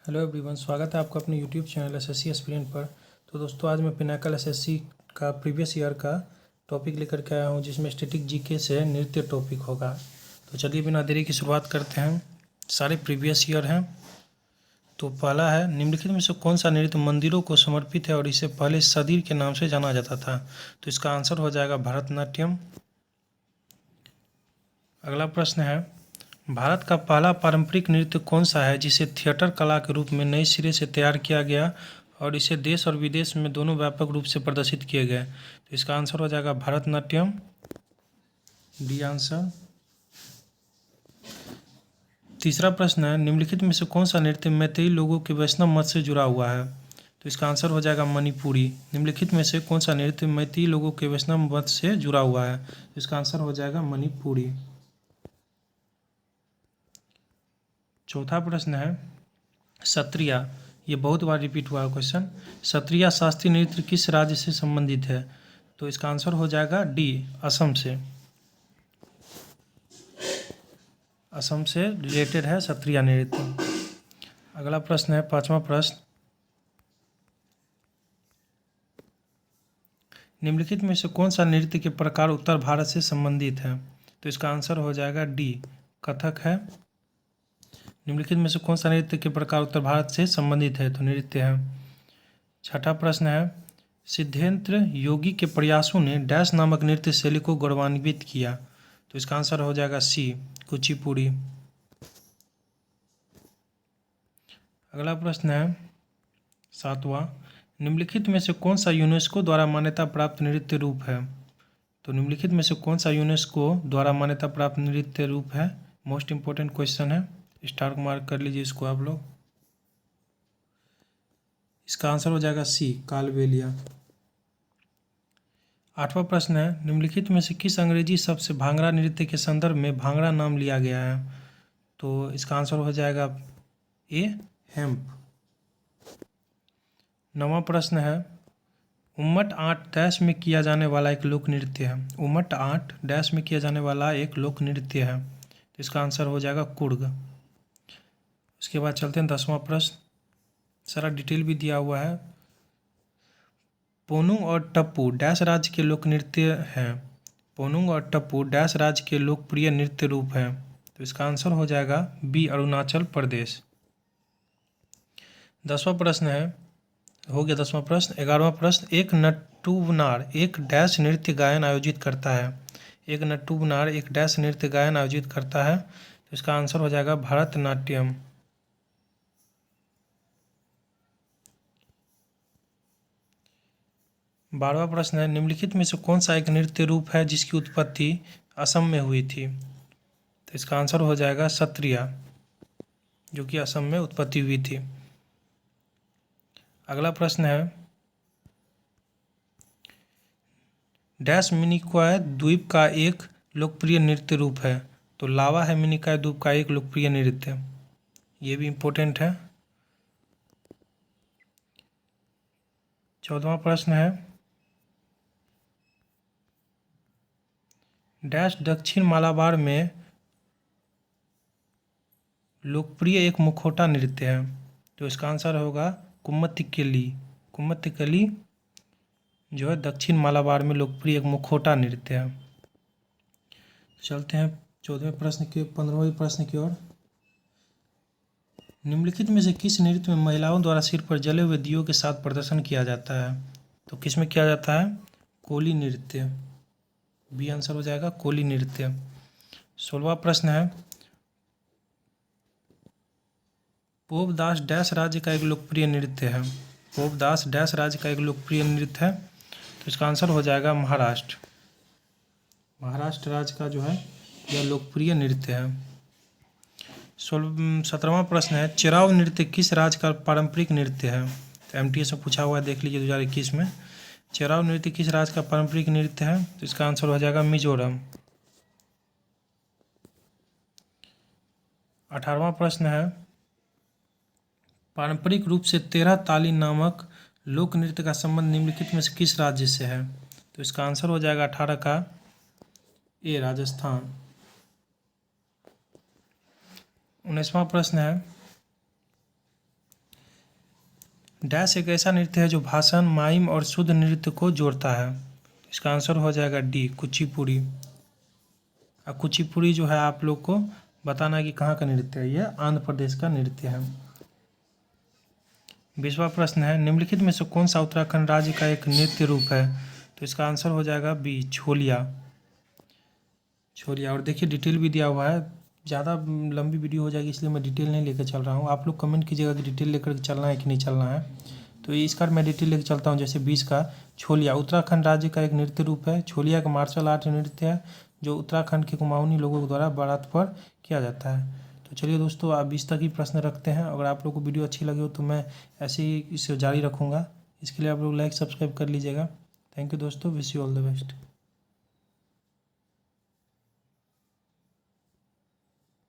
Hello everyone, स्वागत है आपका अपने यूट्यूब चैनल एसएससी एस्पिरेंट पर। तो दोस्तों, आज मैं पिनाकल एसएससी का प्रीवियस ईयर का टॉपिक लेकर के आया हूं, जिसमें स्टैटिक जीके से नृत्य टॉपिक होगा। तो चलिए बिना देरी की शुरुआत करते हैं। सारे प्रीवियस ईयर हैं। तो पहला है, निम्नलिखित में से कौन सा नृत्य मंदिरों को समर्पित है और इसे पहले सदीर के नाम से जाना जाता था? तो इसका आंसर हो जाएगा भरतनाट्यम। अगला प्रश्न है, भारत का पहला पारंपरिक नृत्य कौन सा है जिसे थिएटर कला के रूप में नए सिरे से तैयार किया गया और इसे देश और विदेश में दोनों व्यापक रूप से प्रदर्शित किए गए? तो इसका आंसर हो जाएगा भरतनाट्यम, डी आंसर। तीसरा प्रश्न है, निम्नलिखित में से कौन सा नृत्य मैतेई लोगों के वैष्णव मत से जुड़ा हुआ है? तो इसका आंसर हो जाएगा मणिपुरी। निम्नलिखित में से कौन सा नृत्य मैतेई लोगों के वैष्णव मत से जुड़ा हुआ है? तो इसका आंसर हो जाएगा मणिपुरी। चौथा प्रश्न है, सत्रिया, ये बहुत बार रिपीट हुआ है क्वेश्चन। सत्रिया शास्त्रीय नृत्य किस राज्य से संबंधित है? तो इसका आंसर हो जाएगा डी, असम से। असम से रिलेटेड है सत्रिया नृत्य। अगला प्रश्न है, पांचवा प्रश्न, निम्नलिखित में से कौन सा नृत्य के प्रकार उत्तर भारत से संबंधित है? तो इसका आंसर हो जाएगा डी, कथक है। निम्नलिखित में से कौन सा नृत्य के प्रकार उत्तर भारत से संबंधित है? तो नृत्य है। छठा प्रश्न है, सिद्धेंद्र योगी के प्रयासों ने डैश नामक नृत्य शैली को गौरवान्वित किया? तो इसका आंसर हो जाएगा सी, कुचिपुड़ी। अगला प्रश्न है, सातवां, निम्नलिखित में से कौन सा यूनेस्को द्वारा मान्यता प्राप्त नृत्य रूप है? तो निम्नलिखित में से कौन सा यूनेस्को द्वारा मान्यता प्राप्त नृत्य रूप है? मोस्ट इंपोर्टेंट क्वेश्चन है, स्टार मार्क कर लीजिए इसको आप लोग। इसका आंसर हो जाएगा सी, कालबेलिया। आठवां प्रश्न है, निम्नलिखित में से किस अंग्रेजी शब्द से भांगड़ा नृत्य के संदर्भ में भांगड़ा नाम लिया गया है? तो इसका आंसर हो जाएगा ए, हेम्प। नौवां प्रश्न है, उम्मट आठ डैश में किया जाने वाला एक लोक नृत्य है। उम्मट आठ डैश में किया जाने वाला एक लोक नृत्य है। तो इसका आंसर हो जाएगा कुर्ग। उसके बाद चलते हैं 10वां प्रश्न, सारा डिटेल भी दिया हुआ है। पोनुंग और टप्पू डैश राज्य के लोक नृत्य हैं। पोनुंग और टप्पू डैश राज्य के लोकप्रिय नृत्य रूप हैं। तो इसका आंसर हो जाएगा बी, अरुणाचल प्रदेश। 10वां प्रश्न है, हो गया 10वां प्रश्न। 11वां प्रश्न, एक नट्टूबनार एक डैश नृत्य गायन आयोजित करता है। एक नट्टूबनार एक डैश नृत्य गायन आयोजित करता है। तो इसका आंसर हो जाएगा भरतनाट्यम। 12वां प्रश्न है, निम्नलिखित में से कौन सा एक नृत्य रूप है जिसकी उत्पत्ति असम में हुई थी? तो इसका आंसर हो जाएगा सत्रिया, जो कि असम में उत्पत्ति हुई थी। अगला प्रश्न है, डैश मिनिकॉय द्वीप का एक लोकप्रिय नृत्य रूप है। तो लावा है मिनिकॉय द्वीप का एक लोकप्रिय नृत्य, ये भी इम्पोर्टेंट है। 14वां प्रश्न है, डैश दक्षिण मालाबार में लोकप्रिय एक मुखौटा नृत्य है। तो इसका आंसर होगा कुम्मत्तिकली। कुम्मत्तिकली जो है दक्षिण मालाबार में लोकप्रिय एक मुखौटा नृत्य है। चलते हैं 14वें प्रश्न के 15वें प्रश्न की ओर। निम्नलिखित में से किस नृत्य में महिलाओं द्वारा सिर पर जले हुए दियों के साथ प्रदर्शन किया जाता है? तो किस में किया जाता है? कोली नृत्य, बी आंसर हो जाएगा कोली नृत्य। 16वां प्रश्न है, पोपदास डैश राज्य का एक लोकप्रिय नृत्य है। पोपदास डैश राज्य का एक लोकप्रिय नृत्य है। तो इसका आंसर हो जाएगा महाराष्ट्र। महाराष्ट्र राज्य का जो है यह लोकप्रिय नृत्य है। 17वां प्रश्न है, चिराव नृत्य किस राज्य का पारंपरिक नृत्य है? तो एमटीएस में पूछा हुआ है, देख लीजिए 2021 में। चिराव नृत्य किस राज्य का पारंपरिक नृत्य है? तो इसका आंसर हो जाएगा मिजोरम। 18वां प्रश्न है, पारंपरिक रूप से 13 ताली नामक लोक नृत्य का संबंध निम्नलिखित में से किस राज्य से है? तो इसका आंसर हो जाएगा 18 का ए, राजस्थान। 19वां प्रश्न है, डैश एक ऐसा नृत्य है जो भाषण, माइम और शुद्ध नृत्य को जोड़ता है। इसका आंसर हो जाएगा डी, कुचिपुड़ी। अब कुचिपुड़ी जो है आप लोग को बताना है कि कहाँ का नृत्य है। यह आंध्र प्रदेश का नृत्य है। 20वां प्रश्न है, निम्नलिखित में से कौन सा उत्तराखंड राज्य का एक नृत्य रूप है? तो इसका आंसर हो जाएगा बी, छोलिया। छोलिया। और देखिए डिटेल भी दिया हुआ है, ज़्यादा लंबी वीडियो हो जाएगी इसलिए मैं डिटेल नहीं लेकर चल रहा हूँ। आप लोग कमेंट कीजिएगा कि डिटेल लेकर चलना है कि नहीं चलना है। तो इसका मैं डिटेल लेकर चलता हूँ। जैसे 20 का, छोलिया उत्तराखंड राज्य का एक नृत्य रूप है। छोलिया का मार्शल आर्ट नृत्य है जो उत्तराखंड के कुमाऊनी लोगों द्वारा बारात पर किया जाता है। तो चलिए दोस्तों, आप 20 तक ही प्रश्न रखते हैं। अगर आप लोग को वीडियो अच्छी लगी हो तो मैं ऐसे ही इसे जारी रखूँगा। इसके लिए आप लोग लाइक सब्सक्राइब कर लीजिएगा। थैंक यू दोस्तों, wish you all the best.